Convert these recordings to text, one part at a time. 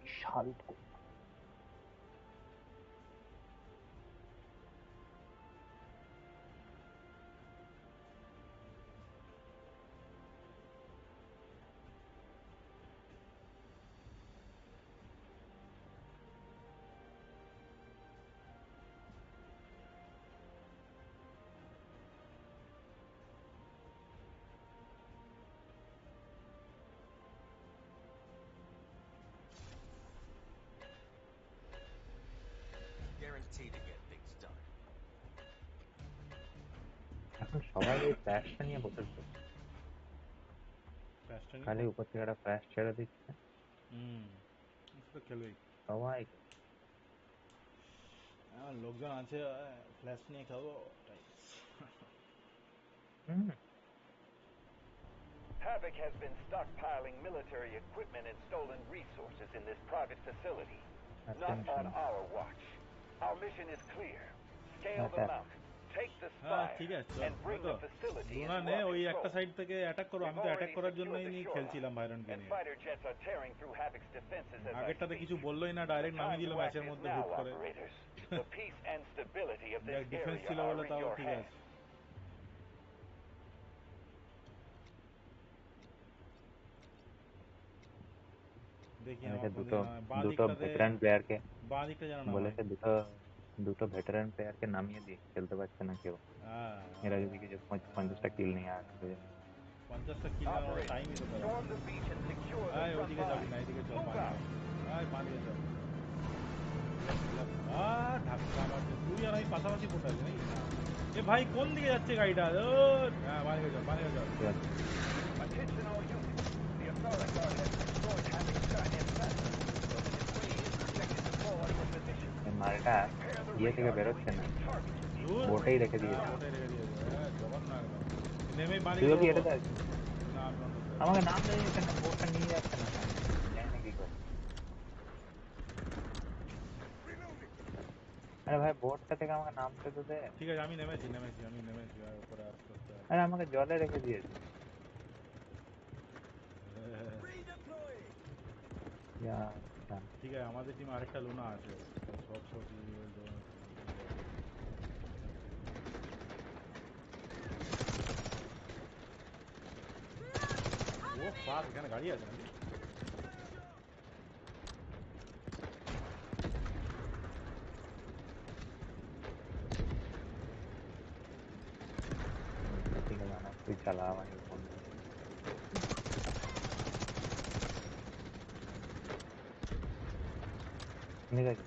বিশাল এখন সবাই এই ফ্ল্যাশটা নিয়ে বসেছে, খালি উপর থেকে একটা ফ্ল্যাশ ছেড়ে দিচ্ছে খেলবেই সবাই। লোকজন আছে ফ্ল্যাশ নিয়ে খেলবো। Havoc has been stockpiling military equipment and stolen resources in this private facility. Not on our watch. Our mission is clear. Scale the mountain, take the spire, and bring the facility into our control. ওই একটা side থেকে attack করো, আমি তো attack করার জন্যই খেলছিলাম ভাইরনকে নিয়ে। Fighter jets are tearing through Havoc's defenses as আগেরটাতে কিছু বললোই না, ডাইরেক্ট নামিয়ে দিল ম্যাচের মধ্যে হুট করে। The peace and stability of this defence area ছিল are বলে in তাও your ঠিক hands. আছে। দেখি আমার দুটো ভেটারান প্লেয়ারকে বাঁ দিকটা জানা না বলেছে, দুটো ভেটারান প্লেয়ারকে নামিয়ে দিয়ে খেলতে পারছে না কেউ। এরা যদি কিছু 50টা কিল নিয়ে আসবে, 50টা কিল নেওয়ার টাইমই তো পেলাম। ওইদিকে যাবি না, এইদিকে চল, বাঁ দিকে চল। ধাক্কা মারছে, তুই আর আমি পাশাপাশি পড়ে আছি নাকি? এ ভাই কোন দিকে যাচ্ছে গাড়িটা? হ্যাঁ বাঁ দিকে চল, বাঁ দিকে চল। মালটা ইয়ে থেকে বেরোচ্ছে না, বোটেই রেখে দিয়েছে। তুইও কি এটাতে আছিস? আমাকে নাম দিয়ে দিচ্ছে না, বোটটা নিয়ে যাচ্ছে না, জানি না কি করে। আরে ভাই বোটটা থেকে আমাকে নামতে তো দে। ঠিক আছে, আমি নেমেছি উপরে আস্তে আস্তে। আরে আমাকে জলে রেখে দিয়েছে। ঠিক আছে, আমাদের টিমে আরেকটা লুনা আছে, সব ও ফাক, এখানে গাড়ি আছে নাকি? ঠিক আছে, তুই চালা, আমাকে ফোন ঠিক আছে।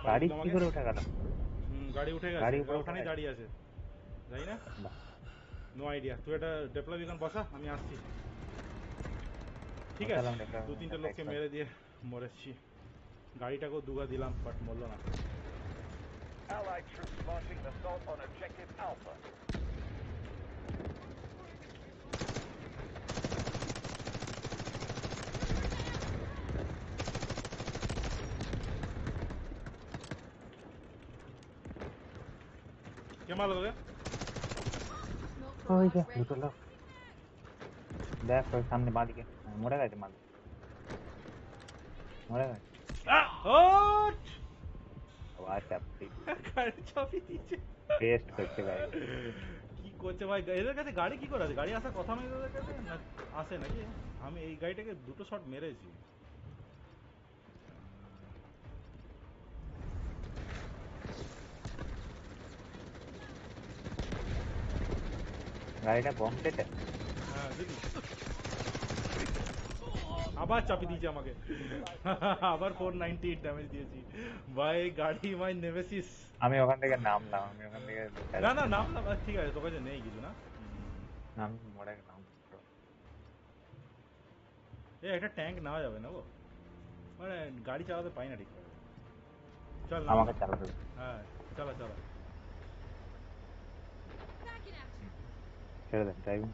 গাড়ি কি করে উঠে গেল? গাড়ি উঠে গেছে, ওখানেই দাঁড়িয়ে আছে, যাই না, নো আইডিয়া। তুই এটা ডেপ্লয় বিকন বসা, আমি আসছি। ঠিক আছে, 2-3টে লোককে মেরে দিয়ে মরেছি। গাড়িটাকেও দুগা দিলাম, বাট মরল না। Allied troops launching an assault on objective Alpha. কে মারলো তোকে? ওই যে দুটো লোক, দেখ ওই সামনে বাঁ দিকে মরে গেছে, মরে গেছে। আবার চাপিয়ে দিয়েছে। টেস্ট করছে গাড়ি কি করছে ভাই? এদের কাছে গাড়ি কি করে আছে? গাড়ি আসার কথা নয় এদের কাছে, না আসে নাকি? আমি এই গাড়িটাকে দুটো শট মেরেছি। গাড়িটা বম সেটে। হ্যাঁ দেখি, আবার চাপিয়ে দিয়েছে আমাকে, আবার 498 ড্যামেজ দিয়েছি ভাই। গাড়ি মাই নেমেসিস। আমি ওখান থেকে নামলাম, না নামলাম, ঠিক আছে, তোর কাছে নেই কিছু না, আমি মরে গেলাম। একটা ট্যাঙ্ক নেওয়া যাবে না গো, মানে গাড়ি চালাতে পাই না ঠিক করে। চল আমাকে চালাতে দে। হ্যাঁ চলো ছেড়ে দে ড্রাইভিং।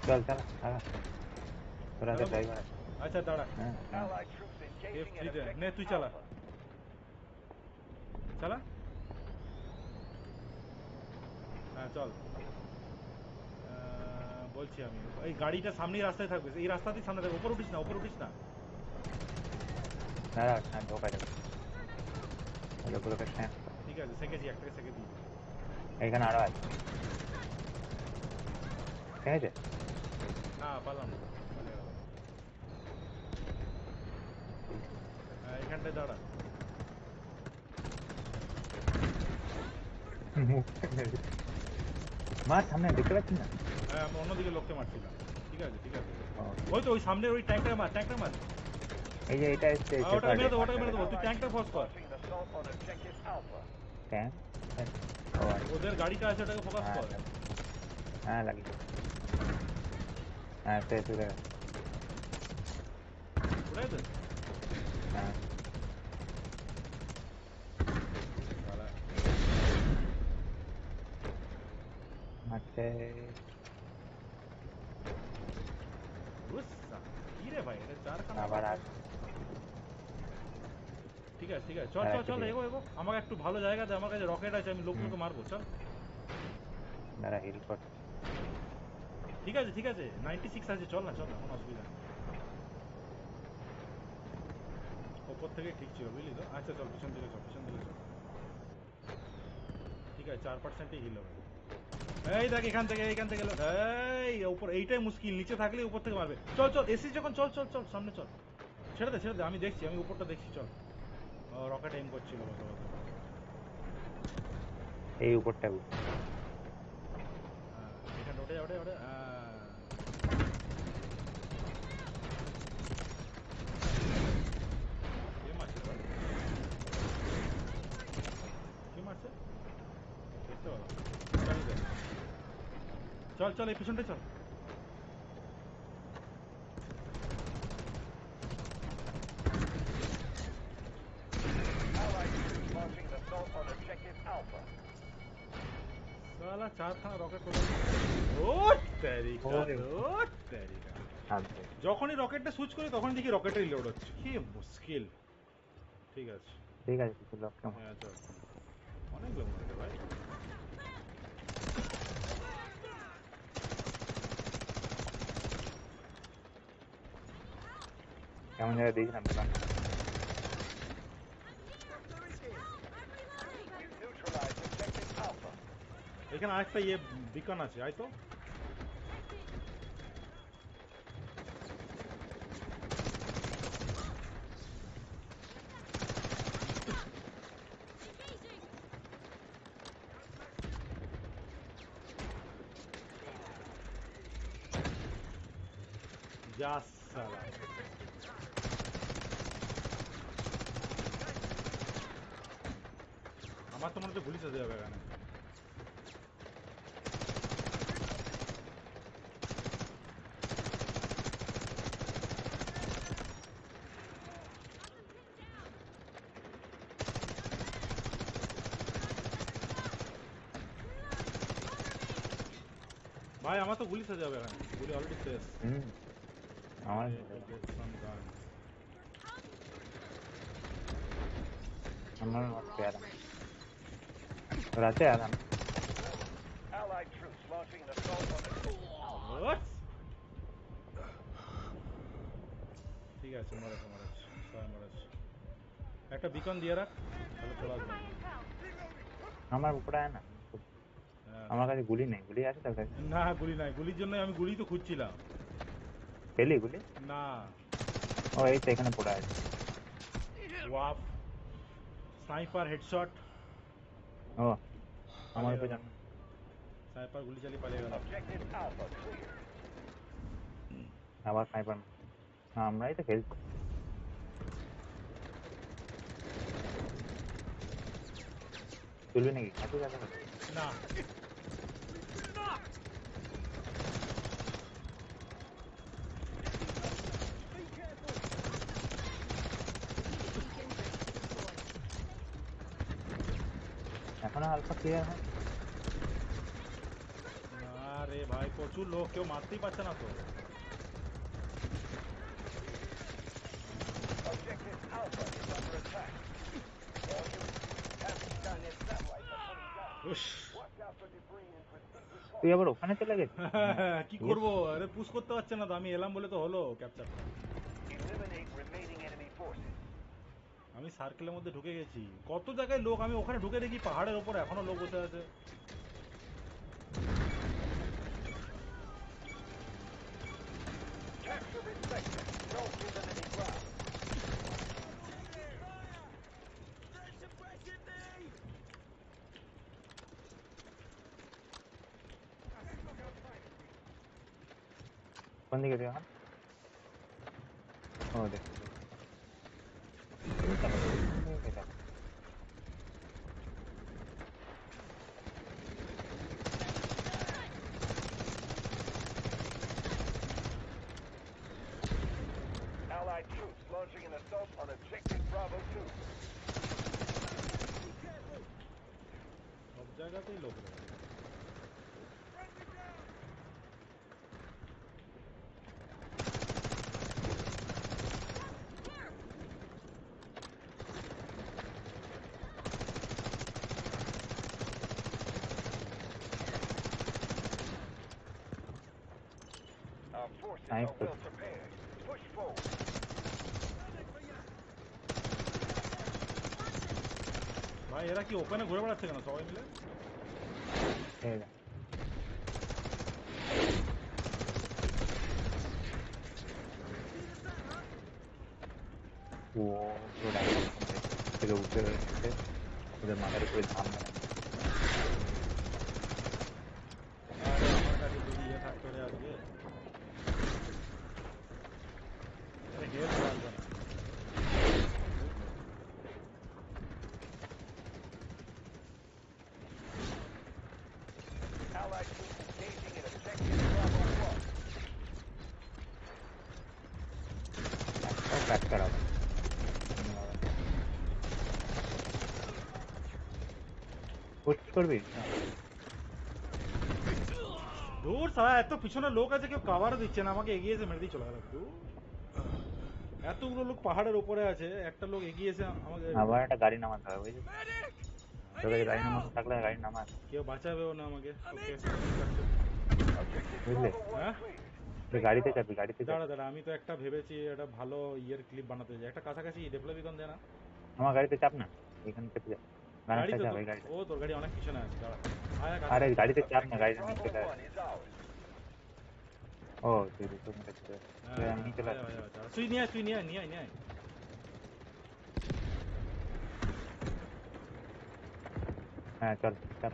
চল তোর হাতে ড্রাইভার আছে। আচ্ছা দাঁড়া, F3 নে, তুই চালা। হ্যাঁ চল বলছি আমি এই গাড়িটা সামনেই রাস্তায় থাকবে এই রাস্তাতেই সামনে থাকবে উপর উঠিস না না ঢোকা যাবে লোকেশন ঠিক আছে সেকেছি একটাকে সেকে দিই এখানে আরো আছে ঠিক আছে না পারলাম না হ্যাঁ এখানটায় দাঁড়া মার সামনে দেখতে পাচ্ছি না হ্যাঁ আমি অন্যদিকে লোককে মারছিলাম ঠিক আছে ওই তো ওই সামনে ওই ট্যাঙ্কটা মার এই যে এটা এসছে ওটাকে মেরে দেবো তুই ট্যাঙ্কটা ফোর্স কর ট্যাঙ্ক ওদের গাড়িটা আছে ওটাকে ফোকাস কর হ্যাঁ লাগিয়ে হ্যাঁ সে চলে গেছে ওটাই তো হ্যাঁ আচ্ছা কি রে ভাই এটা চারখানা আবার আছে ঠিক আছে চল এগো আমাকে একটু ভালো জায়গা দে আমার কাছে রকেট আছে আমি লোকগুলোকে মারবো চল দাঁড়া হিল কর ঠিক আছে 96 আছে চল না কোনো অসুবিধা নেই ওপর থেকে ঠিক ছিল বুঝলি তো আচ্ছা চল পিছন দিকে চল ঠিক আছে 4%ই হিল হবে এই দেখ এখান থেকে এই উপর এইটাই মুশকিল নিচে থাকলে উপর থেকে মারবে চল এসি যখন চল সামনে চল ছেড়ে দে আমি দেখছি আমি উপরটা দেখছি চল রকেট এম করছিল এই উপরটা এখানে ওঠে কে মারছে দেখতে পাবো চল এই পিছনটা চল साला চারখানা রকেট করে যখনই রকেটটা সুইচ করি তখন দেখি রকেটটা রিলোড হচ্ছে কি মুশকিল ঠিক আছে কিছু লোক হ্যাঁ চল অনেক লোক মারবে ভাই কেমন জায়গায় দেখলাম দোকান এখানে আরেকটা বিকন আছে আয় তো যা সালা আমার তো মনে হচ্ছে গুলি চলে যাবে এখানে ভাই আমার তো গুলি চলে যাবে এখানে গুলি অলরেডি শেষ আমার রাতে আরাম ঠিক আছে মরেছে সবাই মরেছে একটা বিকন দিয়ে রাখ তাহলে চলে আসবে আমার উপরে আয় না আমার কাছে গুলি নেই গুলি আছে তোর কাছে না গুলি নাই গুলির জন্য আমি গুলি তো খুঁজছিলাম পেলি গুলি না ও এই তো এখানে পড়ে আছে ওয়াফ স্নাইপার হেডশট ও আমার উপরে জানো স্নাইপার গুলি চালিয়ে পালিয়ে গেল আবার স্নাইপার আমরাই তো খেলছি তুলবি নাকি হাঁটু যাবে না এখনো হালকা ক্লিয়ার হয় আরে ভাই প্রচুর লোক কেউ মারতেই পারছে না তো তুই আবার ওখানে চলে গেছিস? কি করবো, আরে পুশ করতে পারছে না তো, আমি এলাম বলে তো হলো capture. Eliminate remaining enemy forces. আমি সার্কেলের মধ্যে ঢুকে গেছি, কত জায়গায় লোক, আমি ওখানে ঢুকে দেখি পাহাড়ের ওপর এখনো লোক বসে আছে। Capture this sector. Don't give them any ground. কোন দিকে তুই এখন? ও দেখ Allied troops launching an assault on Objective Bravo 2. সব জায়গাতেই লোক রয়েছে। Our forces Nice. are well prepared. Push forward. ভাই এরা কি ওপেনে ঘুরে বেড়াচ্ছে কেন সবাই মিলে? ঠিক আছে। ও পুরো ডাইরেক্ট থেকে উঠে এসে ওদের মাথার উপরে ধান মেরে আরে আমার কাছে যদি ইয়ে থাকতো রে আজকে, আরে হেল্প লাগবে না। Allied troops engaging in Objective Bravo 1. একটাও কাজ করাবো কোচিং করবি? দূর সারা, এত পিছনে লোক আছে, কেউ কাভারও দিচ্ছে না আমাকে, এগিয়ে এসে মেরে দিয়ে চলে গেল। দূর, এতগুলো লোক পাহাড়ের উপরে আছে, একটা লোক এগিয়ে এসে আমাকে, আবার একটা গাড়ি নামাতে হবে বুঝলি? তোর কাছে গাড়ি নামাতে থাকলে গাড়ি নামাস কেউ বাঁচাবেও না আমাকে। ওকে Objective বুঝলি? Bravo 1 হ্যাঁ cleared. তুই গাড়িতে চাপবি গাড়িতে দাঁড়া চাপবি দাঁড়া, আমি তো একটা ভেবেছি, একটা ভালো ইয়ের ক্লিপ বানাতে চাই, একটা কাছাকাছি ডেপ্লয় বিকন দে না। আমার গাড়িতে চাপ না এখানে চেপে যা গাড়ি গাড়িটা তো চাপ এই গাড়িটা ও তোর গাড়ি অনেক পিছনে আছে, দাঁড়া। আয় আরে কাছাকাছি। গাড়িতে চাপ না Objective গাড়িটা নিয়ে Bravo চলে 1 is ours. ও তুই দুটো মিনিট চলে হ্যাঁ আমি চলে আয় আয় আয়, দাঁড়া। তুই নিয়ে আয়, তুই নিয়ে আয়, নিয়ে আয়, নিয়ে আয়। হ্যাঁ চল চাপ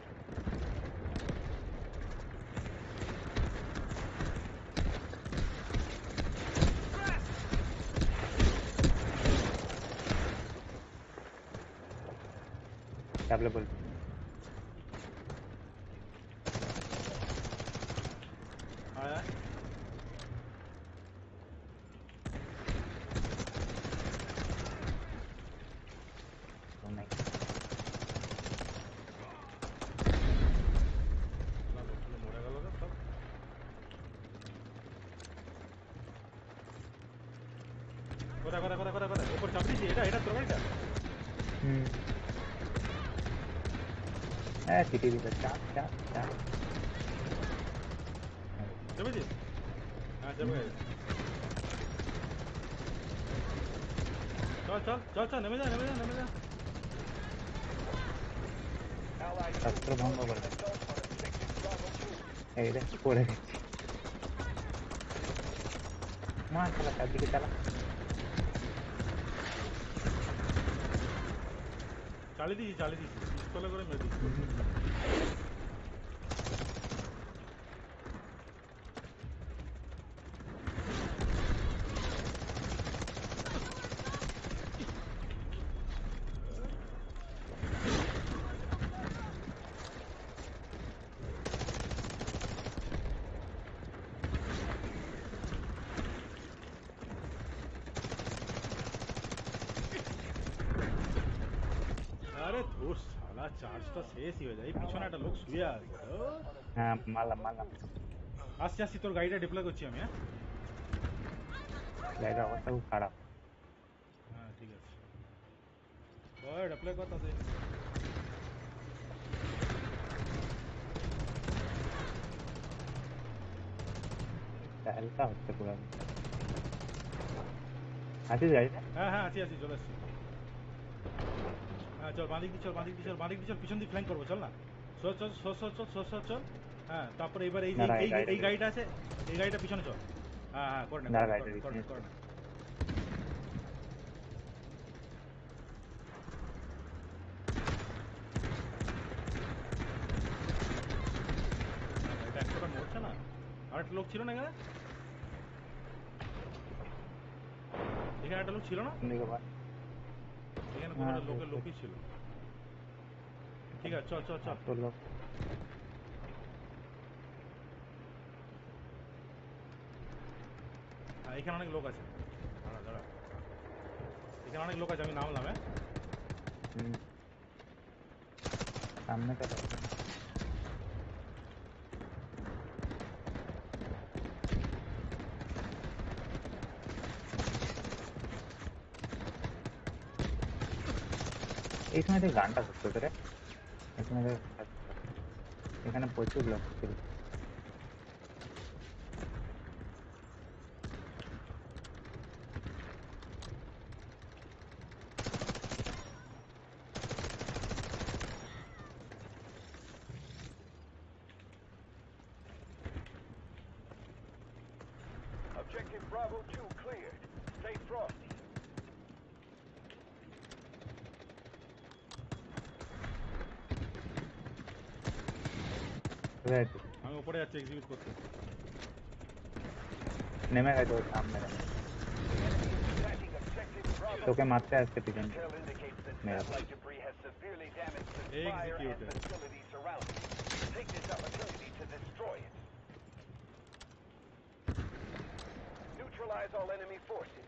চাপলে বলবি আয় আয়। নাই না, লোকগুলো মরে গেল রে সব। কোথায় কোথায় কোথায় কোথায় কোথায় উপর চাপ দিয়েছি, এটা তোর গাড়িটা? হুম হ্যাঁ সিটি দিতে চাপ চাপ চাপ চেপেছিস? হ্যাঁ চেপে গেছে। চল চল চল চল, নেমে যা নেমে যা নেমে যা। Allied শাস্ত্র troops ভঙ্গ launching করবে an assault on Objective Bravo 2. এই দেখ পড়ে গেছি মা চালা চারদিকে চালা চালিয়ে দিয়েছি পিস্তলে করে মেরে দিচ্ছি। আরে ধুর শালা, চার্জটা শেষই হয়ে যায়, এই পিছনে একটা লোক শুয়ে আছে। ধুর। হ্যাঁ মারলাম মারলাম আসছি আসছি, তোর গাড়িটা ডিপ্লয় করছি আমি। হ্যাঁ গাড়ির অবস্থা খুব খারাপ হ্যাঁ ঠিক আছে, ওই ডিপ্লয় কর তাড়াতাড়ি। হালকা হচ্ছে পুরো। আছিস গাড়িতে? হ্যাঁ হ্যাঁ আছি আছি, চলে আসছি। হ্যাঁ চল, বাঁদিক দিয়ে চল, বাঁদিক দিয়ে চল, বাঁদিক দিয়ে চল, পিছন দিয়ে ফ্ল্যাঙ্ক করবো, চল না। চল চল চল চল চল চল চল চল। হ্যাঁ তারপরে এবার এই যে দাঁড়া, এই গাড়িটা এই গাড়িটা আছে, এই গাড়িটা পিছনে চল। হ্যাঁ হ্যাঁ করে নে করে দাঁড়া, নে গাড়িটা করে নে করে নে করে নে। এটা একটা মরছে না, আর একটা লোক ছিল না এখানে, এখানে একটা লোক ছিল না, দিকে বাস। এখানে হ্যাঁ, কোথাও লোকের লোকই ছিল। ঠিক আছে চল চল চল। তোর লোক। হ্যাঁ এখানে অনেক লোক আছে, দাঁড়া দাঁড়া, এখানে অনেক লোক আছে, আমি নামলাম। হ্যাঁ সামনে তো এই সময় থেকে গানটা করতে হতো রে। এই সময় থেকে গানটা করতে হতো। এখানে প্রচুর লোক ছিল। Objective Bravo 2 cleared. Stay frosty. কোথায় আছিস? আমি উপরে যাচ্ছি এক্সিকিউট করতে। নেমে গেছে ওর সামনে। Attacking Objective Bravo তোকে 2. মারতে আসছে পিছন থেকে। Intel indicates that Mera. satellite debris has severely damaged the spire and Executed. facilities surrounding it. Take this opportunity to destroy it. Neutralize all enemy forces.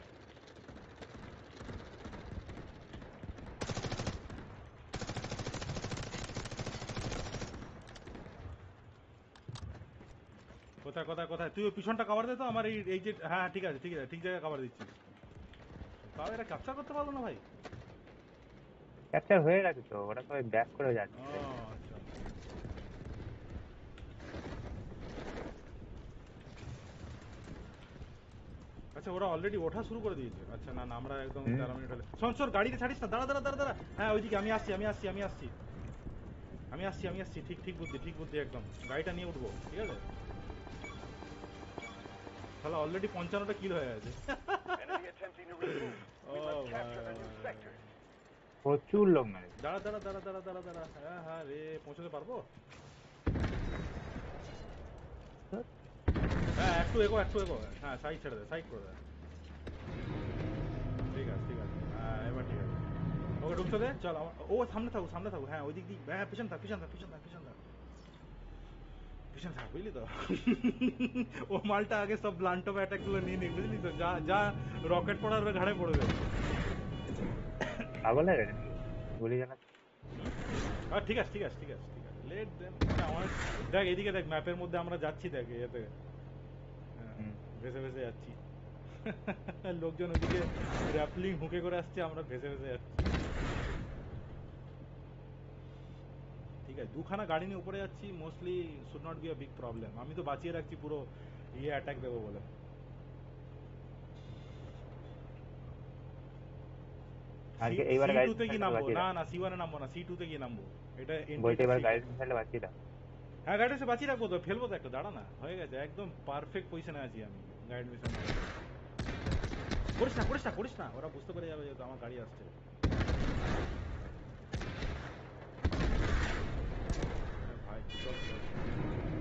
কোথায় কোথায় কোথায়, তুই ওই পিছনটা কভার দে তো আমার এই এই যে, হ্যাঁ ঠিক আছে ঠিক আছে, ঠিক জায়গায় কভার দিচ্ছি। তাও এরা ক্যাপচার করতে পারলো না ভাই। ক্যাপচার হয়ে গেছে তো, ওরা সবাই ব্যাক করে ও যাচ্ছে। আচ্ছা, আচ্ছা ওরা অলরেডি ওঠা শুরু করে দিয়েছে। আচ্ছা না না, আমরা একদম 13 মিনিট হলে শোন শোন, গাড়িতে ছাড়িস না, দাঁড়া দাঁড়া দাঁড়া দাঁড়া। হ্যাঁ ওইদিকে আমি আসছি আমি আসছি আমি আসছি আমি আসছি আমি আসছি, ঠিক ঠিক বুদ্ধি ঠিক বুদ্ধি, একদম গাড়িটা নিয়ে উঠবো, ঠিক আছে। তাহলে অলরেডি 55টা কিল হয়ে গেছে। Enemy attempting to regroup. We O must capture the ভাই। new sectors. প্রচুর লোক মেরেছে। দাঁড়া দাঁড়া দাঁড়া দাঁড়া দাঁড়া দাঁড়া, হ্যাঁ হ্যাঁ রে, পৌঁছাতে পারবো। হ্যাঁ একটু এগো একটু এগো, হ্যাঁ সাইড ছেড়ে দে, সাইড করে দে। ঠিক আছে ঠিক আছে, হ্যাঁ এবার ঠিক আছে। ওকে ঢুকতে দে, চল ও সামনে থাকুক সামনে থাকুক, হ্যাঁ ওই দিক দিয়ে, হ্যাঁ পিছন থাক পিছন থাক পিছন থাক পিছন থাক পিছন থাক, বুঝলি তো। ও মালটা আগে সব ব্লান্টপ অ্যাটাক গুলো নিয়ে নি, বুঝলি তো, যা যা রকেট পড়ার ঘাড়ে পড়বে। পাগল হয়ে গেছে নাকি? গুলি চালাচ্ছে। ঠিক আছে ঠিক আছে ঠিক আছে ঠিক আছে, লেট দেন। আমার দেখ এদিকে দেখ, ম্যাপের মধ্যে আমরা যাচ্ছি, দেখ এতে ভেসে ভেসে যাচ্ছি। লোকজন ওদিকে র্যাপলিং হুকে করে আসছে, আমরা ভেসে ভেসে যাচ্ছি। ঠিক আছে, দুখানা গাড়ি নিয়ে উপরে যাচ্ছি, mostly should not be a big problem. আমি তো বাঁচিয়ে রাখছি পুরো ইয়ে অ্যাটাক দেবো বলে। আজকে সি এইবার গাড়ি টুতে কি মিসাইলটা নামবো? বাঁচিয়ে না রাখ। না সি ওয়ানে নামবো না, সি টুতে কি নামবো? এটা বলছি এন্ট্রিটা এবার সি। গাড়ি মিসাইলটা বাঁচিয়ে রাখ। হ্যাঁ গাড়িটা সে বাঁচিয়ে রাখবো তো, ফেলবো তো একটা, দাঁড়া না, হয়ে গেছে, একদম পারফেক্ট পজিশনে আছি আমি গাইড মিশন। করিস না করিস না করিস না, ওরা বুঝতে পেরে যাবে যেহেতু আমার গাড়ি আসছে। ভাই চল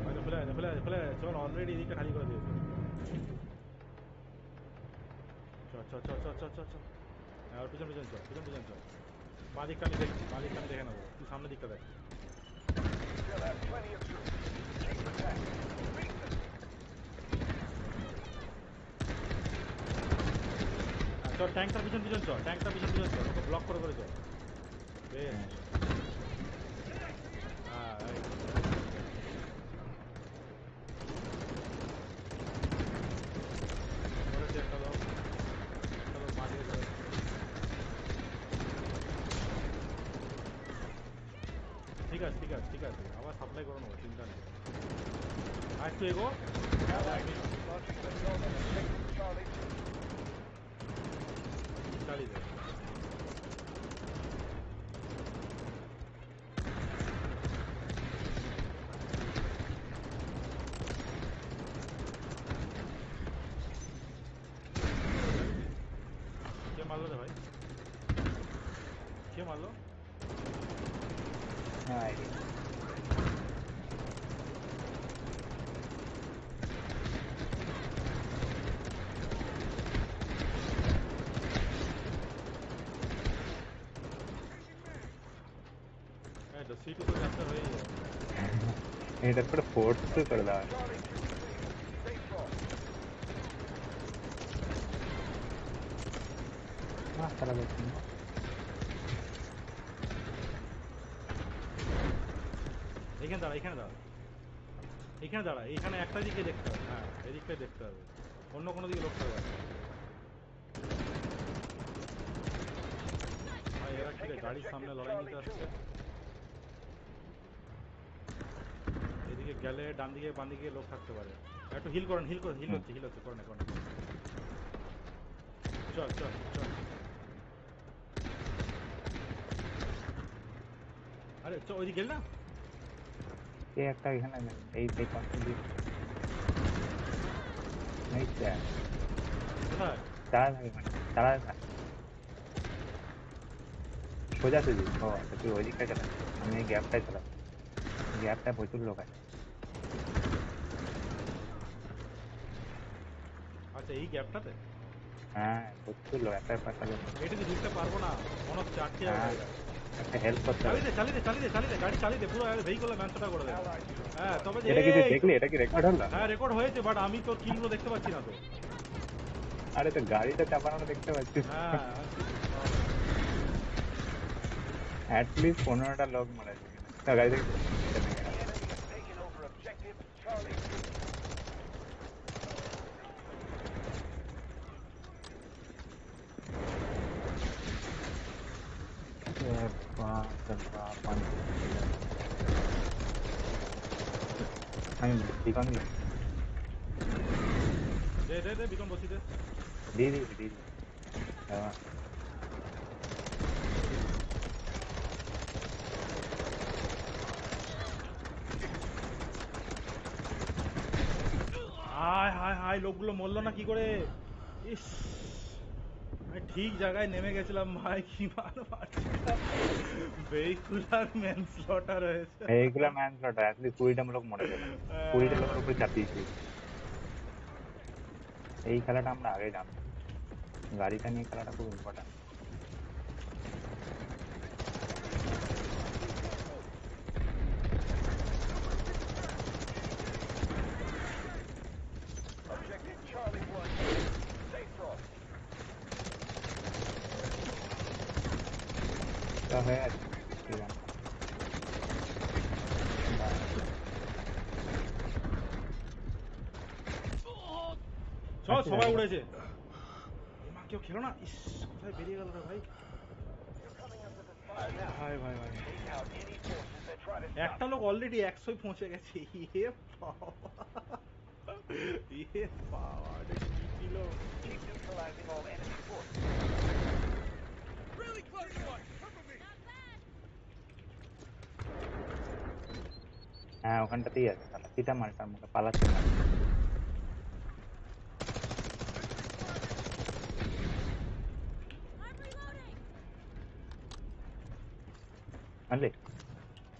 হয়তো ফেলে গেছে ফেলে গেছে ফেলে গেছে, চল অলরেডি এদিকটা খালি করে দিয়েছে। চল চল চল চল চল চল চল, হ্যাঁ ওর পিছন পিছন চল, পিছন পিছন চল। বাঁ দিকটা আমি দেখছি, বাঁ দিকটা আমি দেখে নেবো, তুই সামনের দিকটা দেখ। Still have plenty of troops. Keep attacking. Beat them. চল ট্যাঙ্কটার পিছন পিছন চল, ট্যাঙ্কটার পিছন পিছন চল, ওকে ব্লক করে করে চল। বেশ, হ্যাঁ এই তো। করেছে একটা লোক, একটা লোক বাঁ দিকে চলে। ঠিক আছে ঠিক আছে ঠিক আছে, আবার সাপ্লাই করে নেবো, চিন্তা নেই। আর একটু এগো, Launching an assault on objective Charlie. চালিয়ে দে। কে মারলো রে ভাই? কে মারলো? হ্যাঁ আইডিয়া এই তো C2 তো ক্যাপচার হয়ে যায়। এটা পুরো ফোর্স করে দেওয়া Charlie 2 clear. Stay strong. সারা দেখুন এখানে দাঁড়া, এখানে দাঁড়া, এখানে দাঁড়া, এখানে একটা দিকে দেখতে হবে। হ্যাঁ, এদিকটাই দেখতে হবে, অন্য কোনো দিকে লক্ষ্য হবে না। ভাই এরা কি রে, গাড়ির সামনে লড়াই নিতে আসছে। এদিকে গেলে ডান দিকে বাম দিকে লোক থাকতে পারে। একটু হিল করেন, হিল করেন, হিল হচ্ছে করেন। চল চল চল। আরে চল, ওইদিকে গেল না। এই একটা এখানে এই কনসেপ্ট দিয়ে এই কোথায়? চালা থাকে মানে চালা থাকে সোজা সুজি ও আচ্ছা তুই ওই দিকটা চালা আমি এই গ্যাপটায় চালাই গ্যাপটা প্রচুর লোক আছে আচ্ছা এই গ্যাপটাতে হ্যাঁ প্রচুর লোক একটা পাশা লোক এটা কি ঢুকতে পারবো না, মনে হচ্ছে আটকে যাবে। হ্যাঁ একটা হেল্প করতে হবে চালিয়ে দে গাড়ি চালিয়ে দে, পুরো ভেহিকলের ম্যানসটা করে দে। হ্যাঁ তবে যে এটা কি তুই দেখলি এটা কি রেকর্ড হলো হ্যাঁ রেকর্ড হয়েছে, বাট আমি তোর কিলগুলো দেখতে পাচ্ছি না তো। আরে তো গাড়িটা চাপানো দেখতে পাচ্ছিস হ্যাঁ অ্যাটলিস্ট 15টা লোক মারা যায় না গাড়ি দেখতে The enemy has taken over objective Charlie 2. আমি বিকন দে বিকন বসি দে। দিয়ে দিই হ্যাঁ হায় লোকগুলো মরলো না কি করে? ইস আমি ঠিক জায়গায় নেমে গেছিলাম ভাই, কি ভালো ভেহিকুলার ম্যানস্লটার হয়েছে। এইগুলা ম্যান স্লটার অ্যাটলিস্ট 20টা লোক মরে যাবে 20টা লোকের উপরে চাপিয়েছি এই খেলাটা আমরা আগে জানতাম গাড়িটা নিয়ে খেলাটা খুব important Objective Charlie 1. Stay strong. তো হয়ে আছে ঠিক আছে চল সবাই উড়েছে। মা কেউ খেলো না, ইস কোথায় বেরিয়ে গেল রে ভাই। You're coming under the fire now. ভাই Take out any forces that try to stop একটা লোক অলরেডি 100 পৌঁছে গেছে। ইয়ে বাবা, ইয়ে বাবা, এটা কি ছিল? Keep neutralizing all enemy forces. Really close one! Cover me! হ্যাঁ ওখানটাতেই আছে তাহলে সিটা মার তার মুখে পালাচ্ছে না বুঝলি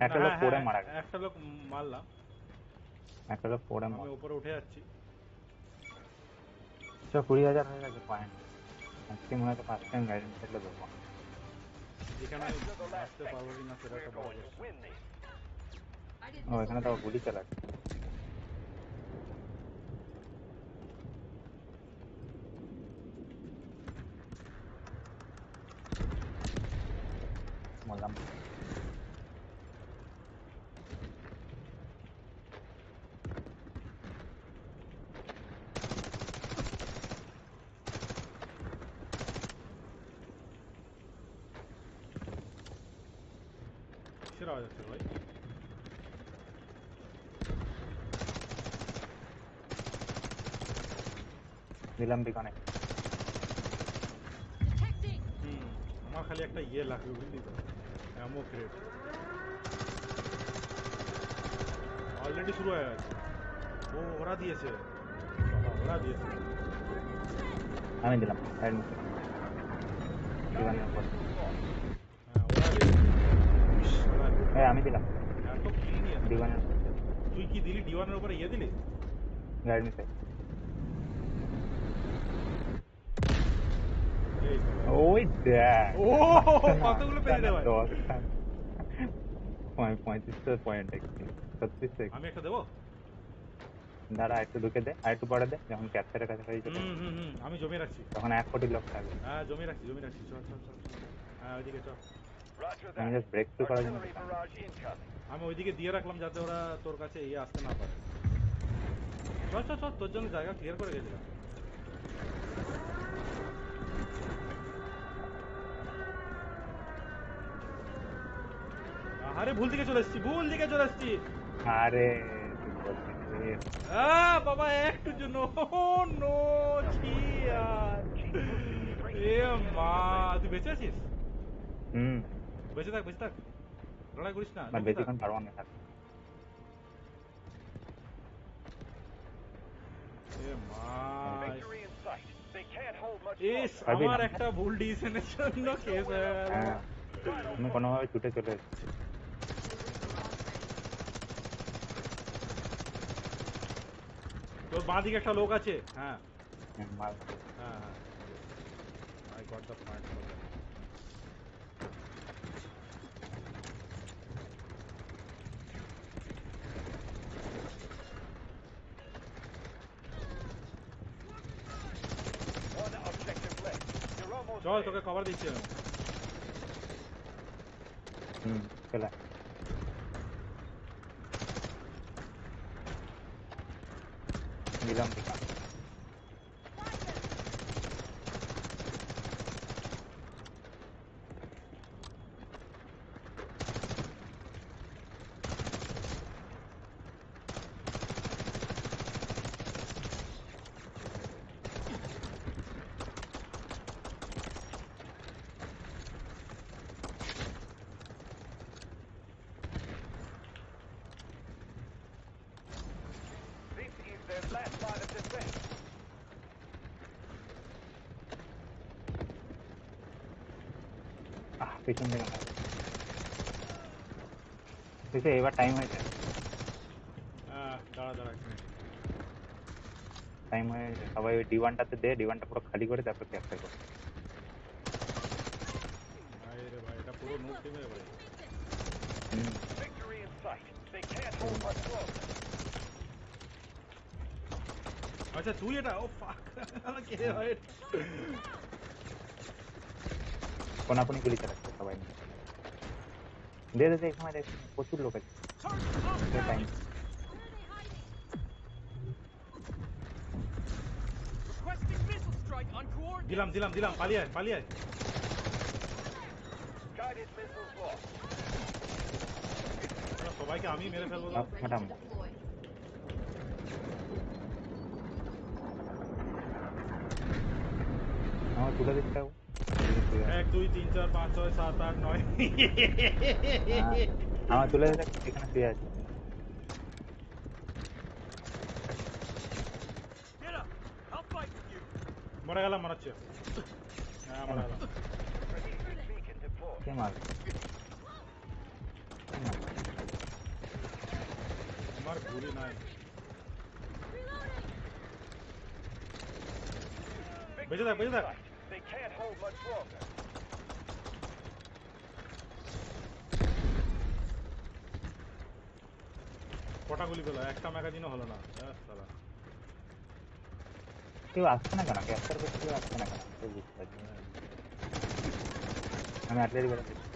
একটা লোক পড়ে মারা গেছে একটা লোক মারলাম, একটা লোক পড়ে আমি উপরে উঠে যাচ্ছি। 20,000 হয়ে গেছে পয়েন্ট আজকে মনে হচ্ছে ফার্স্ট টাইম গাইডেন্স থাকলে দেবো এখানে Capture the last আসতে পারবো sector. কিনা সেটা We're একটা বড় going to question. win this. ও এখানে তো গুলি চালাচ্ছে বললাম কিসের আওয়াজ হচ্ছে ভাই? দিলাম বিকনে। আমার খালি একটা ইয়ে লাগবে বুঝলি তো, অ্যামো ক্রেট অলরেডি শুরু হয়ে গেছে। ও ওরা দিয়েছে, ওরা দিয়েছে। আমি দিলাম সাইড মিশন বিকনের উপর। হ্যাঁ ওরা দিয়েছে। ইস, ওরা দিয়েছে। হ্যাঁ আমি দিলাম এত কিল নিয়ে বিকনের উপর তুই কি দিলি? ডিওয়ানের উপরে ইয়ে দিলি? Guide mission. এই ওই দেখ ও কতগুলো পেয়ে রে ভাই। 35 পয়েন্ট অ্যাকচুয়ালি 36। আমি একটা দেবো? দাঁড়া একটু ঢুকে দে, আর একটু পরে দে, যখন ক্যাপচারের কাছাকাছি চলে আসবে, আমি জমিয়ে রাখছি। তখন 1 কোটি লোক থাকবে। হ্যাঁ জমিয়ে রাখছি, জমিয়ে রাখছি। চল চল চল চল। হ্যাঁ ওইদিকে চল। Roger আমি that. জাস্ট ব্রেক থ্রু করার জন্য Artillery দিতাম। barrage incoming. আমি ওইদিকে দিয়ে রাখলাম যাতে ওরা তোর কাছে ইয়ে আসতে না পারে। চল চল চল, তোর জন্য জায়গা ক্লিয়ার করে গেছিলাম। আরে ভুল দিকে চলে এসছি, ভুল দিকে চলে এসছি। আরে তুই বলছিস বাবা একটু জন্য নো ছি আর এ মা, তুই বেঁচে আছিস? বেঁচে থাক, বেঁচে থাক, লড়াই করিস না, বাট জঙ্গি থাক। বেশিক্ষণ পারবো না থাকতে। এ মা, Victory in sight. They can't hold much is longer. আমার একটা ভুল ডিসিশনের জন্য কেস হয়ে গেল। হ্যাঁ আমি কোনোভাবে ছুটে চলে এসেছি। তোর বাঁ দিকে একটা লোক আছে। হ্যাঁ মার হ্যাঁ হ্যাঁ, I got the point for that. One objective left. You're almost চল there. তোকে কভার দিচ্ছি আমি। চলে দিলাম Beacon. This is their last line of defense. পিছন দিকে ঠিক আছে, এবার টাইম হয়েছে, দাঁড়া দাঁড়া এক মিনিট। টাইম হয়েছে। সবাই ওই D1টাতে দে, D1টা পুরো খালি করে তারপর ক্যাপচার কর। ভাই রে ভাই, এটা পুরো নোট টিমে রে ভাই। Victory in sight. They can't hold much longer. আচ্ছা তুই এটা, ও ফাক কে ভাই? কোনাকুনি গুলি চালাচ্ছে সবাই মিলে। দে দে দে, এই সময় দেখ প্রচুর লোক আছে। টাইম দিলাম দিলাম দিলাম, পালিয়ে আয় পালিয়ে আয়। Guided missiles lost. সবাইকে আমি মেরে ফেলবো তো। ম্যাডাম আমার তুলে দিতে হবে। 1 2 3 4 5 6 7 8 9। আমার তুলে দিতে এখানে শুয়ে আছে। মরে গেলাম মনে হচ্ছে। হ্যাঁ মরে গেলাম। Beacon deployed. কে মার আমার গুলি নাই। বেঁচে থাক, বেঁচে থাক। They can't hold much longer. কটা গুলি পেলো? একটা ম্যাগাজিনও হলো না। সালা কেউ আসছে না কেন? ক্যাপচার করতে কেউ আসছে না কেন? কেউ বুঝতে পারছি না। আমি আর্টিলারি বেলা দিচ্ছি।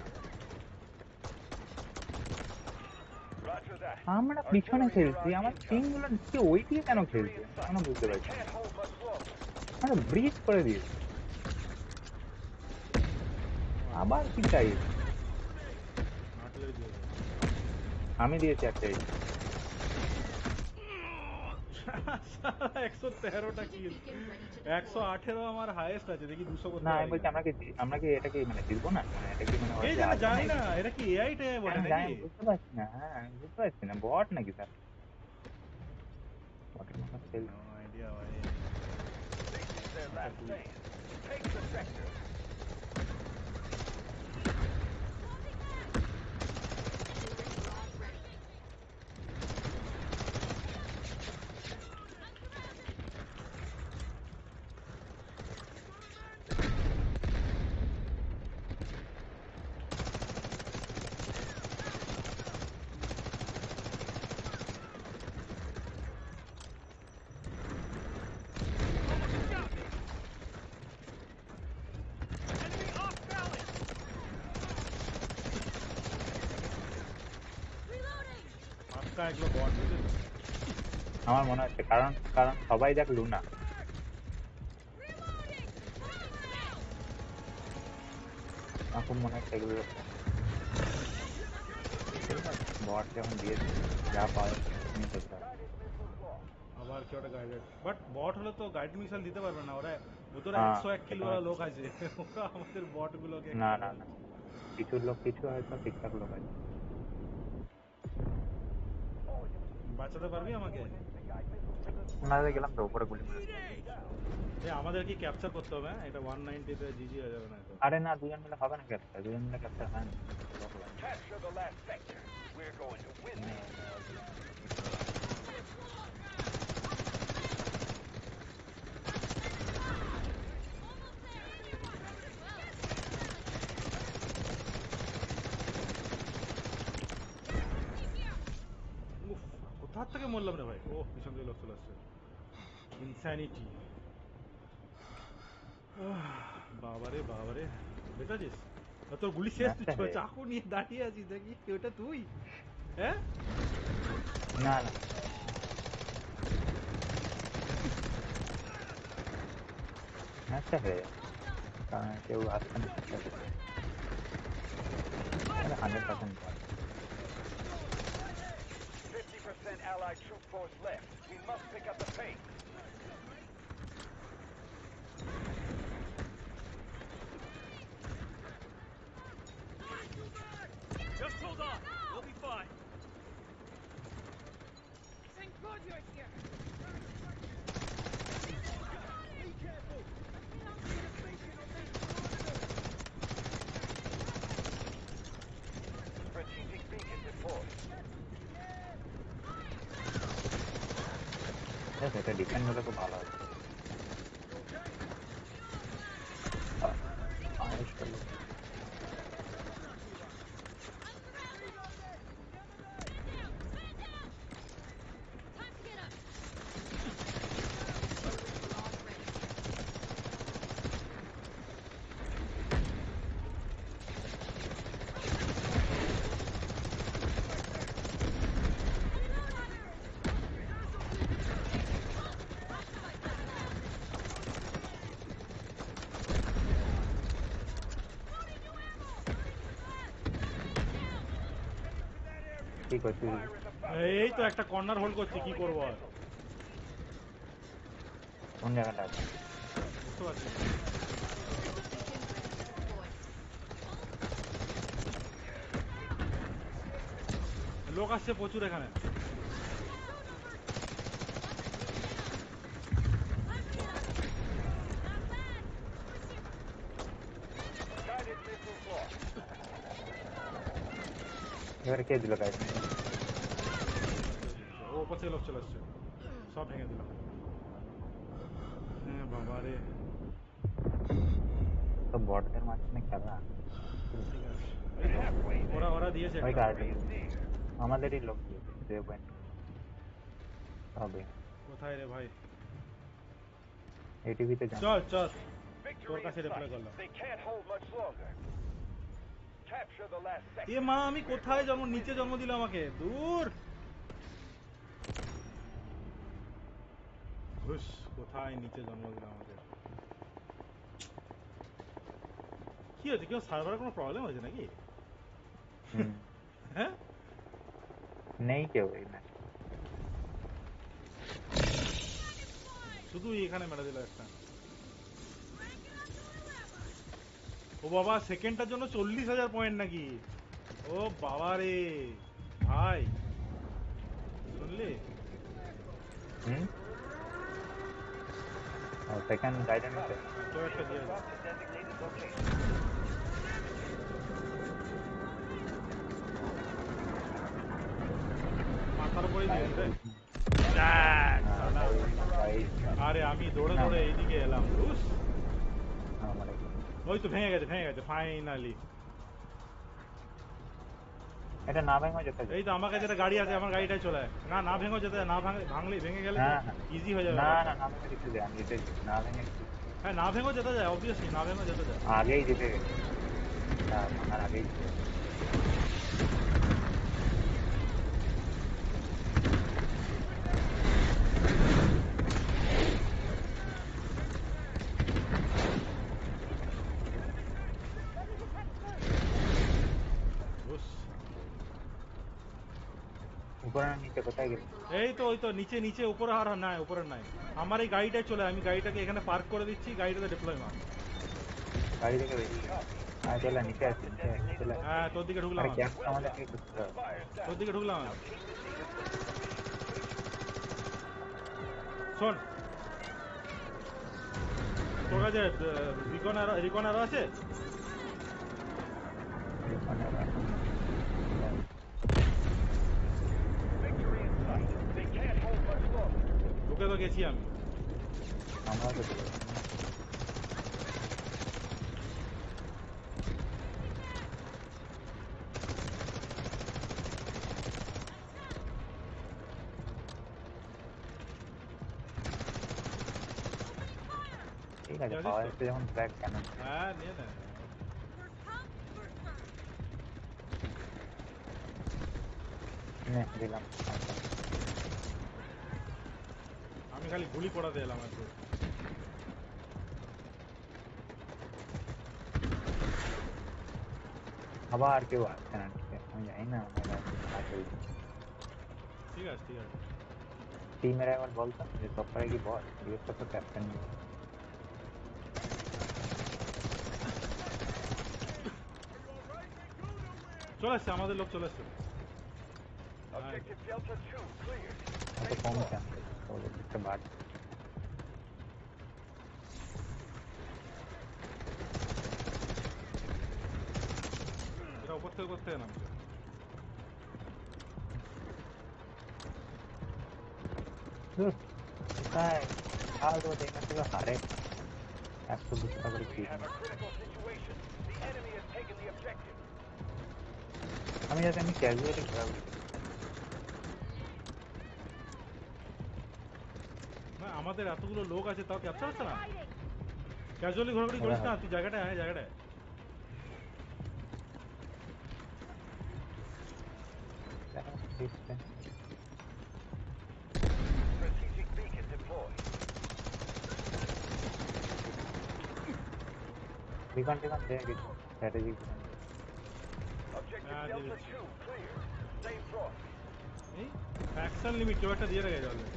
Roger that. আমরা পিছনে খেলছি, আমার টিম গুলো কি ওই দিকে কেন খেলছে এখনো বুঝতে পারছি না। Can't hold much longer. আমরা ব্রিজ করে দিয়েছি, আবার কি চাই? আর্টিলারি দিয়ে দে। আমি দিয়েছি একটা 113টা কিল, 118 আমার হাইয়েস্ট আছে, দেখি 200 করতে না আমি পারি বলছি কিনা। আমরা কি এটা কি মানে জিতবো না, মানে এটা কি মানে কে ওরা কি জানে, আসবে না জানি না এখানে? এটা কি এআই টেআই বটে আমি জানি, নাকি? আমি বুঝতে পারছি না, হ্যাঁ আমি বুঝতে পারছি না বট নাকি স্যার, বটের মতো খেলছে। নো আইডিয়া ভাই। This is their আচ্ছা last তুই stand. Take the sector. পাক্কা এগুলো বট, বুঝেছিস? আমার মনে হচ্ছে, কারণ কারণ সবাই দেখ লুনা, আমার খুব মনে হচ্ছে এগুলো বট যখন দিয়েছে যা পাওয়া যাচ্ছে নিয়ে চলতে হবে। আবার কি ওটা গাইডেড, বাট বট হলে তো গাইড মিসাইল দিতে পারবে না ওরা। ওদের হ্যাঁ 101 কিল এটা ওরা হয়তো, লোক আছে, ওরা আমাদের বট গুলোকে না খাবে। না না, কিছু লোক কিছু হয়তো ঠিকঠাক লোক আছে। বাঁচাতে পারবি আমাকে? ওনাদের গেলাম তো উপরে গুলি মারা। আমাদের কি ক্যাপচার করতে হবে? হ্যাঁ? এটা 190 তে জিজি হয়ে যাবে না তো। আরে না, দুজন মিলে হবে না ক্যাপ্টার, দুজন মিলে ক্যাপ্টার হয় না, লোক লাগে। Capture the last sector. We're going to win নে, this. নে, ওদের উফ, কোথা থেকে মরলাম রে ভাই? ও পিছন থেকে লোক চলে আসছে। ইনস্যানিটি। বাবারে বাবারে, বেঁচে আছিস? তোর গুলি শেষ, তুই ম্যাচটা হয়ে গেছে। চাকু নিয়ে দাঁড়িয়ে আছিস, দেখি ওটা তুই? হ্যাঁ, না না, ম্যাচটা হয়ে গেছে, কারণ কেউ আসছে না, 100% বট। 50% Allied troop force left. We must pick up the pace. Just hold on. We'll be fine. Thank God you're here. Be careful. Strategic beacon deployed. বেশ, এটা ডিফেন্ড হলে খুব ভালো হবে। আড়াইশটা লোক। কি করছিস? Fire is about to এই তো collapse. একটা কর্নার হোল্ড করছি, কি করবো আর? কোন জায়গাটা আছে? বুঝতে পারছি না। লোক আসছে প্রচুর এখানে। Guided missiles lost. এবারে কে দিল গাইড? ও ওপর থেকে লোক চলে আসছে, সব ভেঙে দিলাম। হ্যাঁ বাবা রে। তো বটদের মাঝখানে খেলা। ঠিক আছে, এই We're তো halfway ওরা there. ওরা দিয়েছে ওই একটা। গাড়িটা Victory is near. আমাদেরই লোক দিয়েছে, 0.2 হবে। কোথায় রে ভাই? এটিভিতে জানো। চল চল, তোর Victory কাছে in রিপ্লাই sight. করলাম। They can't hold much longer. Capture the last A sector. মা, আমি We're কোথায় going জন্ম, to নিচে win জন্ম this. দিল আমাকে, দূর। ঘুষ, কোথায় নিচে জন্ম দিল আমাকে? কি হয়েছে, কেউ সার্ভারে কোনো প্রবলেম হয়েছে নাকি? হুম, হ্যাঁ, নেই কেউ এই ম্যাচ। শুধু এখানে মেরে দিল একটা। ও বাবা, সেকেন্ডটার জন্য 40,000 পয়েন্ট নাকি? ও বাবা রে ভাই, শুনলি? সেকেন্ড গাইডেন্স তো একটা দিয়ে Drop to designated location. মাথার উপরে দিয়ে দিলে। আরে আমি দৌড়ে দৌড়ে এইদিকে এলাম। ধুস। ওই তো ভেঙে গেছে ফাইনালি। এটা না ভেঙে যেতে এই তো আমার কাছে একটা গাড়ি আছে, আমার গাড়িটাই চলে আয়। না ভেঙে যেতে, না ভাঙলে ভেঙে গেলে তো ইজি হয়ে যাবে। না ভেঙে যেতে যায়, আমি যেতে না ভেঙে হ্যাঁ, না ভেঙেও যেতে যায়, অবভিয়াসলি না ভেঙেও যেতে যায়। আগেই যেতে ভাঙার আগেই। ধুস। উপরে না নিচে কোথায় গেল? এই তো ওই তো নিচে উপরে আর নাই, উপরে নাই। আমার এই গাড়িটাই চলে, আমি গাড়িটাকে এখানে পার্ক করে দিচ্ছি, গাড়িটাতে ডিপ্লয় মার। গাড়ি থেকে বেরিয়ে চলে নিচে আসি, চলে। হ্যাঁ, তোর দিকে ঢুকলাম আমি। ক্যাপটা আমাদেরকে করতে হবে। তোর দিকে ঢুকলাম আমি। শোন, তোর কাছে রিকন আরো আছে? Victory in sight. They can't hold much longer. ঢুকে তো গেছি আমি। আমরাও তো চলে। ঠিক আছে, পাওয়ার এসে যখন ব্যাক কেন হ্যাঁ, নিয়ে নে। দিলাম। আমি খালি গুলি পড়াতে এলাম একটু। আবার কেউ আসছে না, ঠিক আছে আমি জানি না। ঠিক আছে। টিমের একবার বলতো যে সবটাই কি বল জিজ্ঞেস করতো ক্যাপ্টেন। চলে আসছে, আমাদের লোক চলে আসছে। Objective Delta 2 cleared. এত কম চান্স ওদের একটা বাদ। এরা উপর থেকে নামছে। কোথায় আর তো দেখা ছিল হারে 120 টাকা করে We kill. have a critical situation. The enemy has taken the objective. আমি যাতে আমি ক্যাজুয়ালি খেলাবো। না, আমাদের এতগুলো লোক আছে তাও ক্যাপচার হচ্ছে না। ক্যাজুয়ালি ঘোরাঘুরি করিস না, তুই জায়গাটায় আয়, জায়গাটায়। Strategic beacon deployed. বিকন দে কিছু strategy. Objective Delta 2 cleared. Stay put. এই ফ্যাকশন লিমিট কেউ একটা দিয়ে রেখেছে অলরেডি।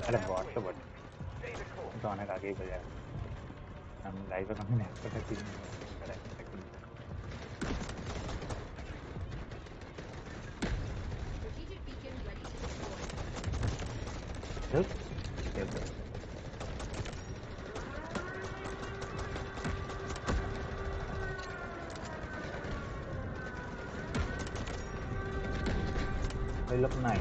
আরে বট তো বট, Stay the course. তো অনেক আগেই বোঝা গেছে। আমি লাইভে কখন 100টা কিল Strategic beacon ready to deploy. ওই লোক নাই।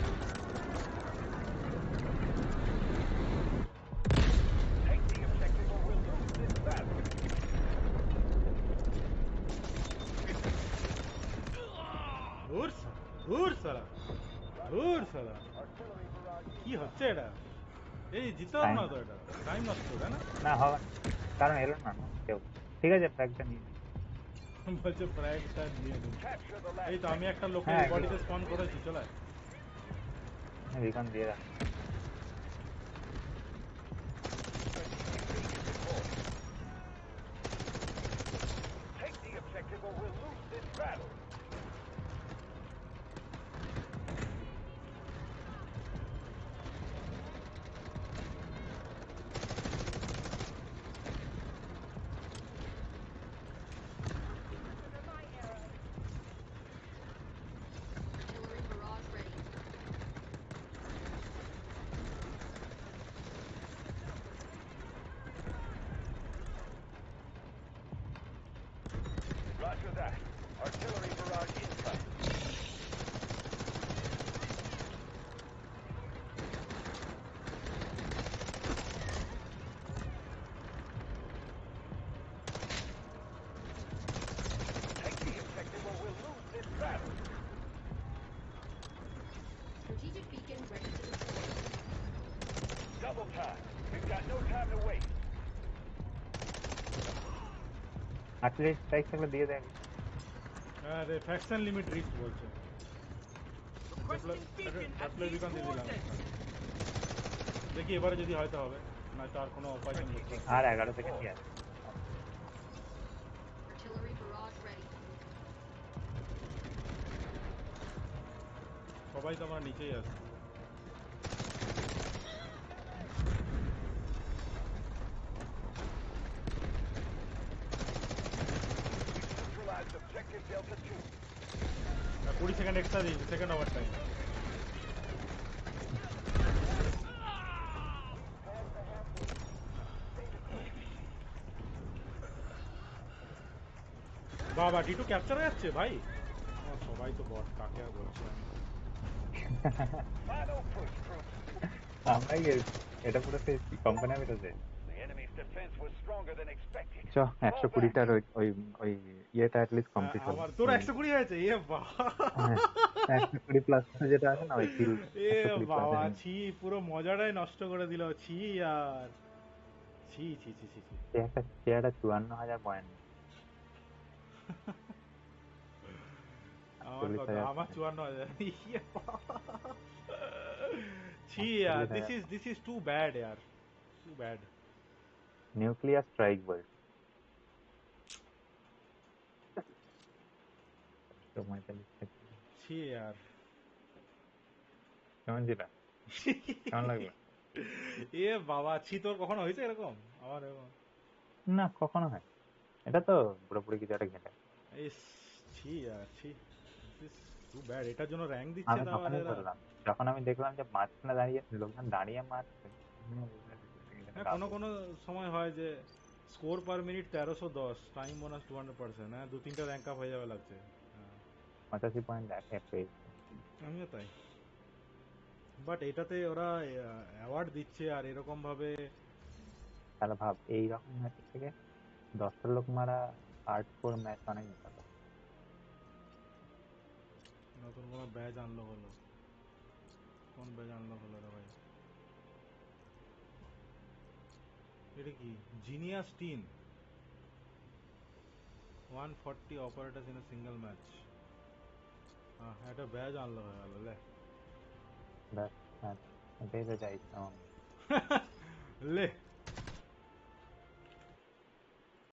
Take the objective or we'll lose this battle. ধুর সালা, Artillery barrage. কি হচ্ছে এটা? এই জিততে পারবো না তো এটা, টাইম নষ্ট তাই না? না হবে না, কারণ এলো না না কেউ। ঠিক আছে, ফ্র্যাগটা নিয়ে নিই। বলছে ফ্র্যাগটা নিয়ে নিন। Capture the last এই তো আমি একটা লোকের হ্যাঁ, বডিতে স্পন করেছি, চলে। রিকন দিয়ে রাখ। Take the objective or we'll lose this battle. Artillery barrage ready. Roger that. Artillery barrage in sight. Take the objective or we'll lose this battle. Strategic beacon ready to deploy. Double time. We've got no time to waste. Artillery strike থাকলে দিয়ে দেয়। আরে faction limit rich বলছে। Requesting beacon at deploy these Beacon দিয়ে দিলাম একটা। coordinates. দেখি এবারে যদি হয়তো হবে, নয়তো আর কোনো উপায় নেই। আর 11 সেকেন্ডই আছে। Artillery barrage ready. সবাই তো আমরা নিচেই আছে। Neutralize objective Delta 2. 20 second extra দিয়েছি, সেকেন্ড ওভার টাইম। বাবা ডিটু ক্যাপচার হয়ে যাচ্ছে ভাই। আমার সবাই তো বট, কাকে আর বলছি আমি। Final push, troops. আমরাই এটা পুরো company বেরোছে। The enemy's defense was stronger than expected. চ 120টার ওই ওই ইয়েটা অ্যাটলিস্ট কমপ্লিট হলো। আমার তোর 120 হয়েছে, এ বাবা। হ্যাঁ, 120 প্লাস যেটা আছে না ওই কিল এ 120 প্লাস। বাবা ছি, পুরো মজাটাই নষ্ট করে দিল। ছি আর ছি ছি ছি ছি ছি। একটা 54,000 পয়েন্ট। আমার কথা, আমার 54,000। ইয়ে বাবা। ছি यार, this is too bad यार, too bad. নিউক্লিয়ার স্ট্রাইক বল। ছি यार। কেমন ছিল? কেমন লাগলো? এ বাবা ছি, তোর কখনো হয়েছে এরকম? আমার এরকম না, কখনো হয়। এটা তো পুরোপুরি কিছু একটা ঘেটে। ইস, ছি यार, ছি, this is too bad. এটার জন্য র‍্যাঙ্ক দিচ্ছে আমি তাও আর তখনই এরা। বললাম, যখন আমি দেখলাম যে মাঝখানে দাঁড়িয়ে লোকজন দাঁড়িয়ে মারছে। হ্যাঁ, কোনো কোনো সময় হয় যে score per minute 1310, time bonus 200%, হ্যাঁ 2-3টা র‍্যাঙ্ক আপ হয়ে যাবে লাগছে। 85 পয়েন্ট পেয়েছে। আমিও তাই। বাট এটাতে ওরা অ্যাওয়ার্ড দিচ্ছে আর এরকম ভাবে। তাহলে ভাব, এইরকম ম্যাচ থেকে 10টা লোক মারা হার্ডকোর ম্যাচ অনেক ভালো। নতুন কোনো ব্যাজ আনলো হলো? কোন ব্যাজ আনলো হলো রে ভাই? এটা কি genius team 140 operators in a single match. হ্যাঁ, এটা ব্যাজ আনলো হয়ে গেল লে। ব্যাস, এটাই তো চাইছিলাম আমি। লে